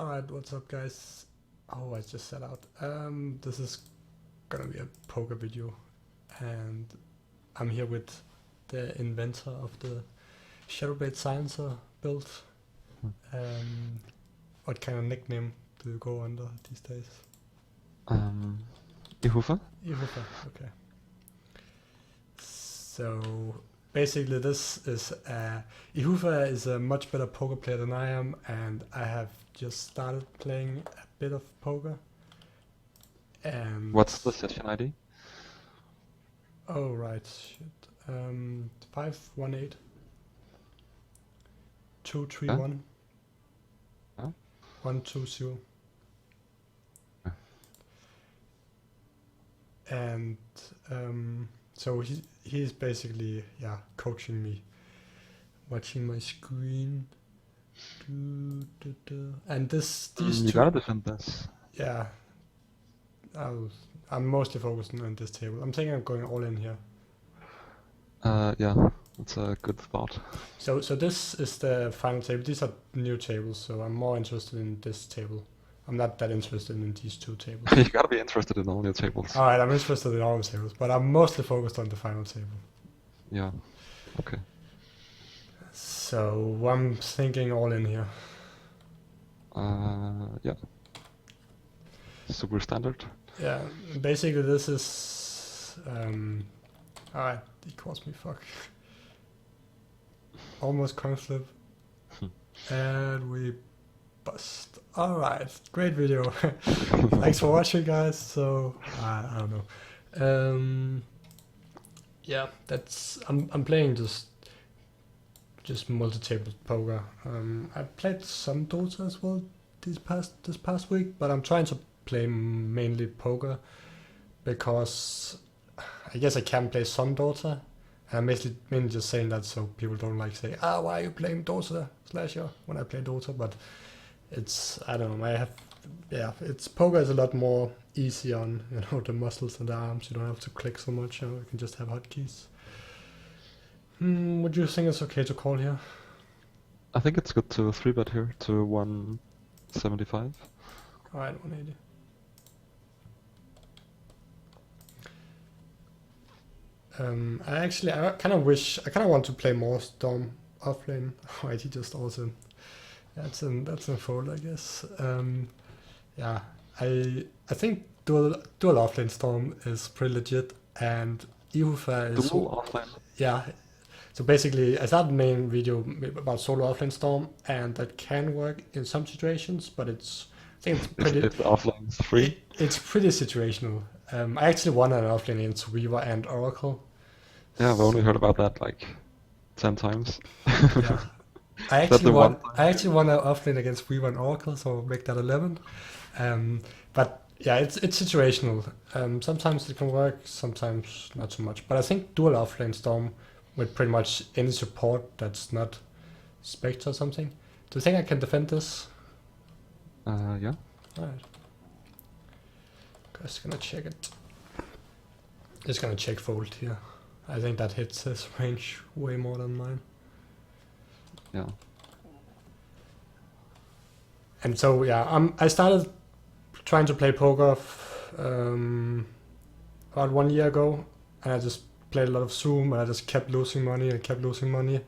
Alright, what's up guys? Oh, I just set out. This is gonna be a poker video and I'm here with the inventor of the shadowblade silencer build. What kind of nickname do you go under these days? IHUFA? IHUFA, okay. So basically this is IHUFA is a much better poker player than I am, and I have just started playing a bit of poker. And What's the session ID? oh right, shit. 518 231 Huh? 120. And so he's basically coaching me, watching my screen. And these You two, gotta defend this. yeah, I'm mostly focusing on this table. I'm thinking I'm going all in here. Yeah, that's a good thought. So this is the final table. These are new tables, so I'm more interested in this table. I'm not that interested in these two tables. You gotta be interested in all your tables. Alright, I'm interested in all the tables, but I'm mostly focused on the final table. Yeah, okay. So I'm thinking all in here. Yeah. Super standard. Yeah, basically this is... Alright, he calls me fuck. Almost coin flip. And we bust. Alright, great video. Thanks for watching guys. So, I don't know. Yeah, that's... I'm playing just multi-table poker. I played some Dota as well this past week, but I'm trying to play mainly poker because I guess I can play some Dota. I'm mainly just saying that so people don't like say, why are you playing Dota slahser when I play Dota? But it's, I don't know, it's poker is a lot more easy on, the muscles and the arms. You don't have to click so much, you can just have hotkeys. Would you think it's okay to call here? I think it's good to 3-bet here to 175. Alright, 180. I kind of want to play more Storm offlane. Alright, he just also, that's in fold, I guess. Yeah, I think dual offlane Storm is pretty legit, and IHUFA is Dual offlane? Yeah. So basically, I started a main video about solo offlane Storm, and that can work in some situations, but I think it's pretty... If the offlane is free? It's pretty situational. I actually won an offlane against Weaver and Oracle. Yeah, I've only heard about that like 10 times. Yeah. I actually won an offlane against Weaver and Oracle, so I'll make that 11. But yeah, it's situational. Sometimes it can work, sometimes not so much. But I think dual offlane Storm with pretty much any support that's not Spectre or something. Do you think I can defend this? Yeah. Alright. Just gonna check it. Just gonna check fold here. I think that hits his range way more than mine. Yeah. And so yeah, I started trying to play poker about 1 year ago, and I just played a lot of Zoom, and I just kept losing money and kept losing money,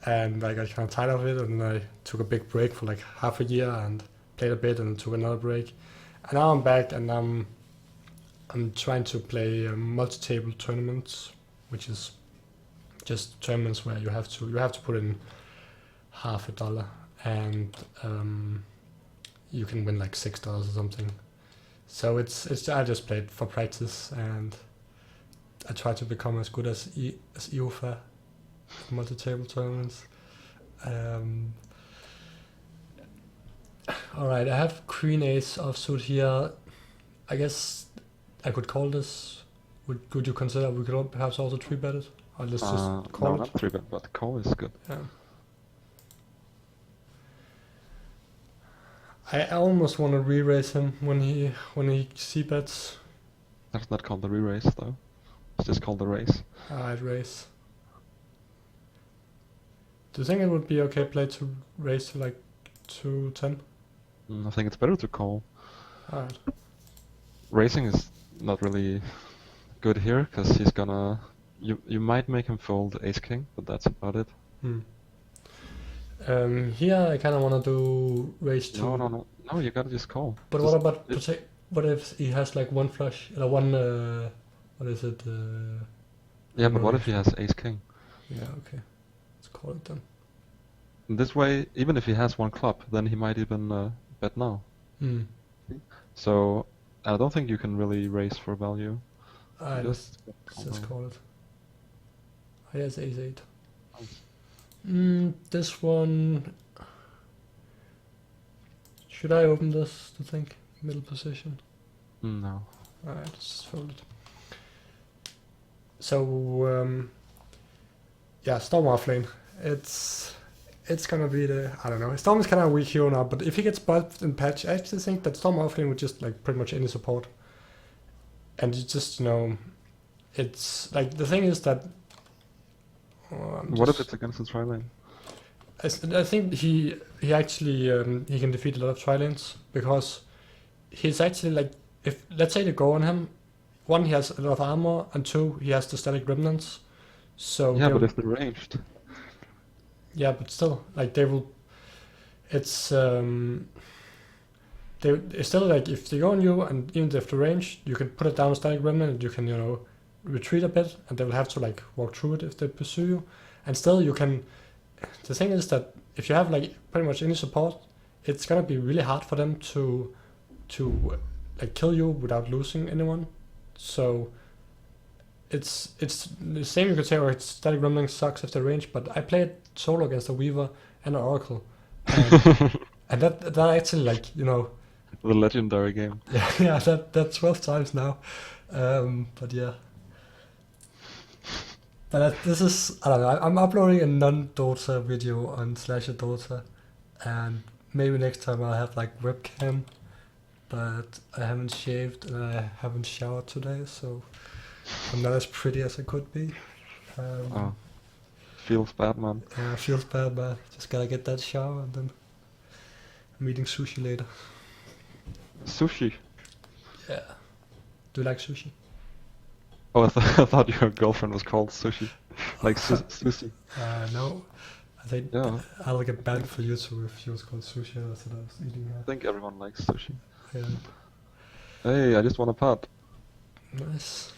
and I got kind of tired of it, and I took a big break for like half a year and played a bit and took another break, and now I'm back and I'm trying to play multi-table tournaments, which is just tournaments where you have to put in $50, and you can win like $6 or something. So it's I just played for practice, and I try to become as good as IHUFA multi-table tournaments. Alright, I have Queen Ace offsuit here. I guess I could call this. Would you consider we could perhaps also 3-bet it? Or let's just call no, it? not 3-bet, but call is good. Yeah. I almost want to re-raise him when he c-bets. That's not called the re-raise though. It's just called the raise. Alright, raise. Do you think it would be okay play to raise to like 210? I think it's better to call. Alright. Racing is not really good here, because he's gonna... You might make him fold ace-king, but that's about it. Here I kind of want to do raise 2. No, you gotta just call. But Just- what about what if he has like one flush, one what is it? Yeah, but what if range. he has ace-king? Yeah, okay. Let's call it then. This way, even if he has one club, then he might even bet now. So I don't think you can really raise for value. Alright, Just let's call. call it. He has ace 8. Nice. This one. Should I open this to think? Middle position. No. Alright, let's just fold it. So, yeah, Storm offlane. It's gonna be the, I don't know. Storm is kind of weak here now, but if he gets buffed in patch, I actually think that Storm offlane would just like pretty much any support. And you just, it's like, the thing is that. What if it's against the tri-lane? I think he actually he can defeat a lot of tri-lanes because he's actually like, if let's say they go on him, 1 he has a lot of armor and 2 he has the static remnants. So Yeah, but if they're ranged. yeah, but still like they will. It's it's still like if they go on you and even if they're ranged, you can put it down a static remnant and you can retreat a bit and they will have to like walk through it if they pursue you, and still you can. The thing is that if you have like pretty much any support, it's gonna be really hard for them to like kill you without losing anyone. So it's the same you could say, or it's static rumbling sucks if they're ranged, but I played solo against a Weaver and an Oracle. And that actually like, The legendary game. yeah, that 12 times now. But yeah. But this is, I don't know, I'm uploading a non-Dota video on slahser Dota, and maybe next time I'll have like webcam, but I haven't shaved and I haven't showered today, so I'm not as pretty as I could be. Feels bad, man. Yeah, it feels bad, man. Just gotta get that shower and then I'm eating sushi later. Sushi. Yeah. Do you like sushi? Oh, I thought your girlfriend was called Sushi. Like Sushi. No. I think Yeah. I'll get banned for YouTube if she was called sushi. That's what I was eating I her. think everyone likes sushi. Yeah. Hey, I just want a pot. Nice.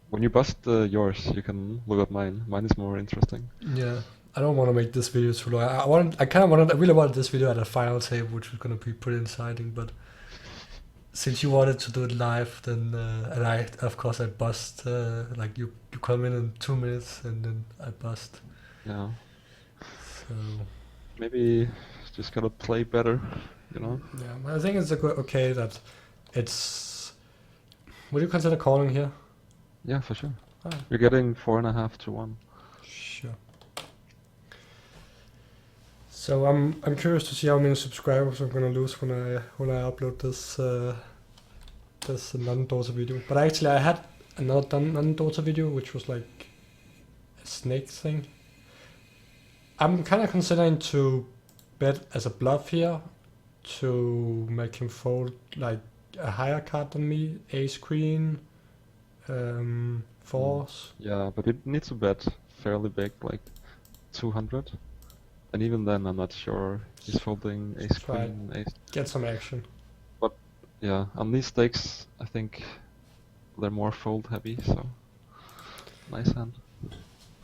When you bust yours, you can look at mine. Mine is more interesting. Yeah. I don't want to make this video too long. I really wanted this video at a final table, which was gonna be pretty exciting, but since you wanted to do it live, then and of course I bust. Like you come in 2 minutes and then I bust. Yeah. So Maybe just gotta play better, yeah, I think it's okay that it's. Would you consider calling here? Yeah, for sure. Ah, You're getting 4.5 to 1. sure. So I'm curious to see how many subscribers I'm gonna lose when I upload this this non-Dota video. But actually I had another non-Dota video which was like a snake thing. I'm kind of considering to bet as a bluff here to make him fold like a higher card than me, ace queen, fours. Yeah, but it needs to bet fairly big, like 200. And even then, I'm not sure he's folding ace Try queen, ace. Get some action. Yeah, on these stakes, I think they're more fold heavy, so nice hand.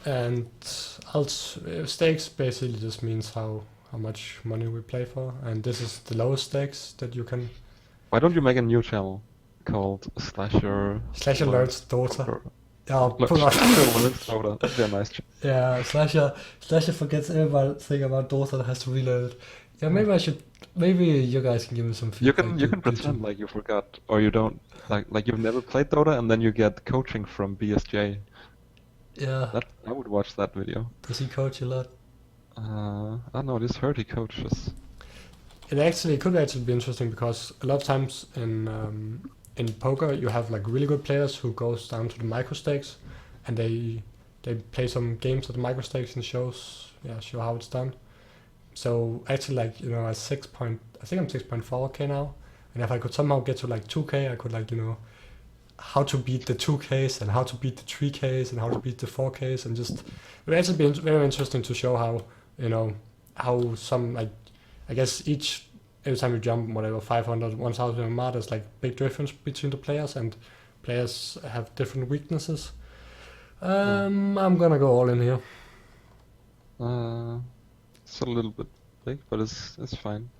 And stakes basically just means how much money we play for, and this is the lowest stakes that you can. Why don't you make a new channel called Slahser? Slahser learns Dota. Yeah, I'll Look, put on. Dota. That'd be a nice channel. Yeah, Slahser forgets everything about Dota and has to relearn it. Yeah, maybe you guys can give me some You feedback. can pretend like you forgot, or you don't, like you've never played Dota, and then you get coaching from BSJ. Yeah. I would watch that video. Does he coach a lot? I don't know, this heard he coaches. It could actually be interesting because a lot of times in poker you have like really good players who goes down to the micro stakes, and they play some games at the micro stakes and show how it's done. So actually, like, you know, at I think I'm 6.4k now, and if I could somehow get to like 2k, I could, like, you know, how to beat the 2ks and how to beat the 3ks and how to beat the 4ks, and just it would actually be very interesting to show how, you know, how some, like, I guess every time you jump whatever 500 1000 MR, there's like big difference between the players, and players have different weaknesses. I'm gonna go all in here. It's a little bit big, but it's fine.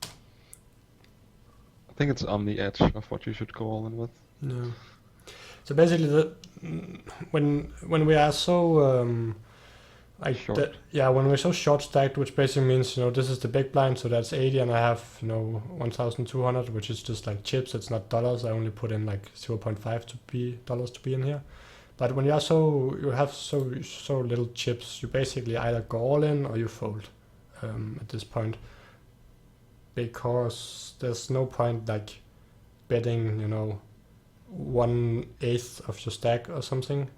I think it's on the edge of what you should go all in with. Yeah. So basically, when we are so like Short. when we're so short stacked, which basically means, you know, this is the big blind, so that's 80, and I have, you know, 1,200, which is just like chips. It's not dollars. I only put in like 0.5 dollars to be in here. But when you have so little chips, you basically either go all in or you fold at this point, because there's no point like betting, you know, 1/8 of your stack or something,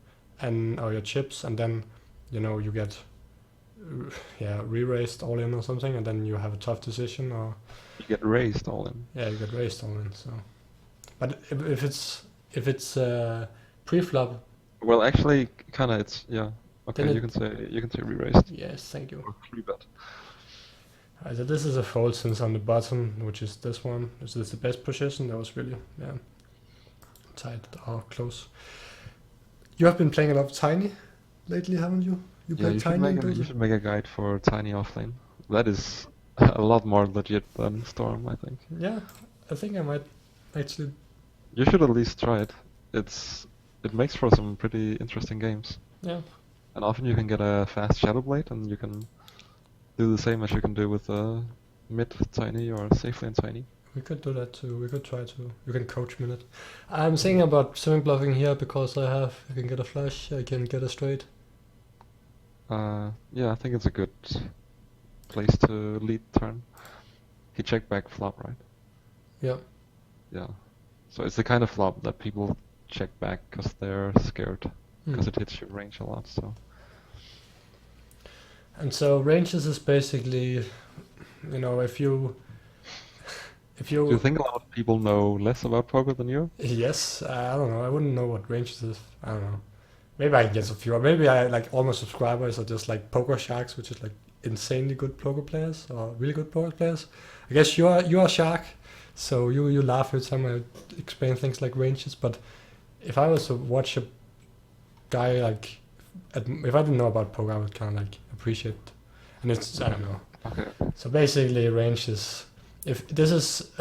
or your chips, and then, you know, you get re-raised all in or something, and then you have a tough decision, or You get raised all in. yeah, you get raised all in. So, but if it's pre-flop, Well, actually, kind of. It's yeah. Okay, Then you can say re-raised yes, thank you. or free bet. So this is a fold, since on the bottom, which is this one, this is the best position. That was really tight or close. You have been playing a lot of Tiny lately, haven't you? You Yeah, played you should Tiny make in you Dota? should make a guide for tiny offlane. That is a lot more legit than Storm, I think. Yeah, I think I might actually. You should at least try it. It makes for some pretty interesting games. Yeah, And often you can get a fast shadowblade, and you can do the same as you can do with a mid tiny or safe lane tiny. we could do that too. We could try to. You can coach me in it. I'm thinking about swimming bluffing here because I can get a flush, I can get a straight. Yeah, I think it's a good place to lead turn. He checked back flop, right? Yeah. Yeah. So it's the kind of flop that people check back because they're scared, because it hits your range a lot. So And so ranges is basically, you know, if you do you think a lot of people know less about poker than you? yes, I don't know. I wouldn't know what ranges is. I don't know. Maybe I can get a few. Or maybe I like all my subscribers are just like poker sharks, which is like insanely good poker players or really good poker players. I guess you're a shark, so you laugh every time I explain things like ranges. But if I was to watch a guy like, if I didn't know about poker, I would kind of like appreciate. And it's, I don't know. Okay. So basically, range is, if this is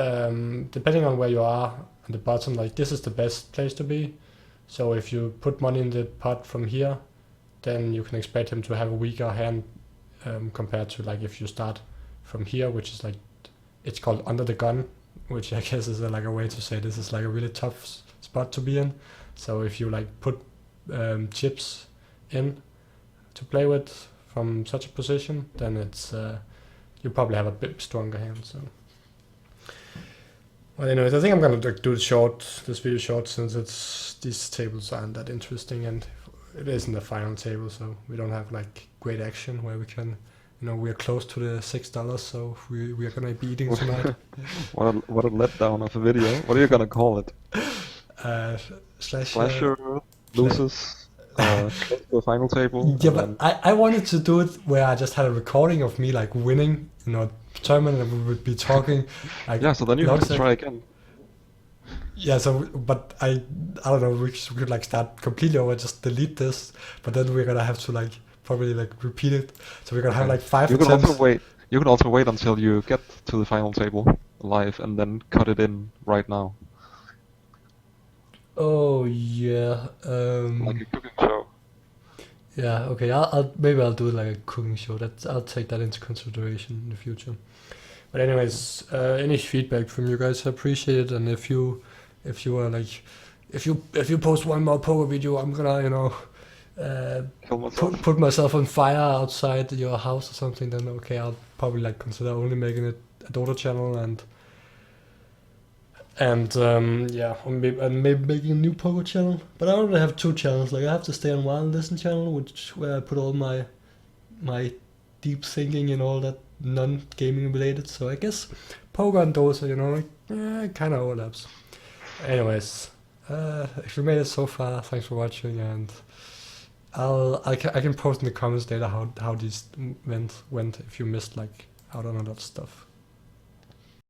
depending on where you are at the bottom, like this is the best place to be. So if you put money in the pot from here, then you can expect him to have a weaker hand compared to like if you start from here, which is like, it's called under the gun, which I guess is like a way to say this is like a really tough spot to be in. So if you like put chips in to play with from such a position, then it's you probably have a bit stronger hand. So, well, anyways, I think I'm gonna do this video short, since these tables aren't that interesting, and it isn't the final table, so we don't have like great action where we can, you know, we're close to the $6, so we are gonna be eating tonight. What a letdown of a video. What are you gonna call it? Slahser loses close to the final table. Yeah, and but I wanted to do it where I just had a recording of me like winning, you know, tournament, and we would be talking. Like, yeah, so then you have to try again. Yeah, so but I don't know. We could like start completely over, just delete this, but then we're gonna have to like probably like repeat it. So we're gonna have like 5 You can attempts. also wait. You can also wait until you get to the final table live, and then cut it in right now, Oh yeah. like a cooking show. Yeah. Okay. I'll do it like a cooking show. I'll take that into consideration in the future. But anyways, any feedback from you guys, I appreciate it. And if you are like, if you post one more poker video, I'm gonna, you know, Kill myself. put myself on fire outside your house or something, then okay, I'll probably like consider only making it a Dota channel and yeah, or maybe making a new poker channel. But I already have 2 channels. Like I have to stay on Wild Listen channel, where I put all my deep thinking and all that non-gaming related. So I guess poker and Dota, you know, kind of overlaps. Anyways, if you made it so far, thanks for watching, and I can post in the comments later how these went if you missed like out on a lot of stuff.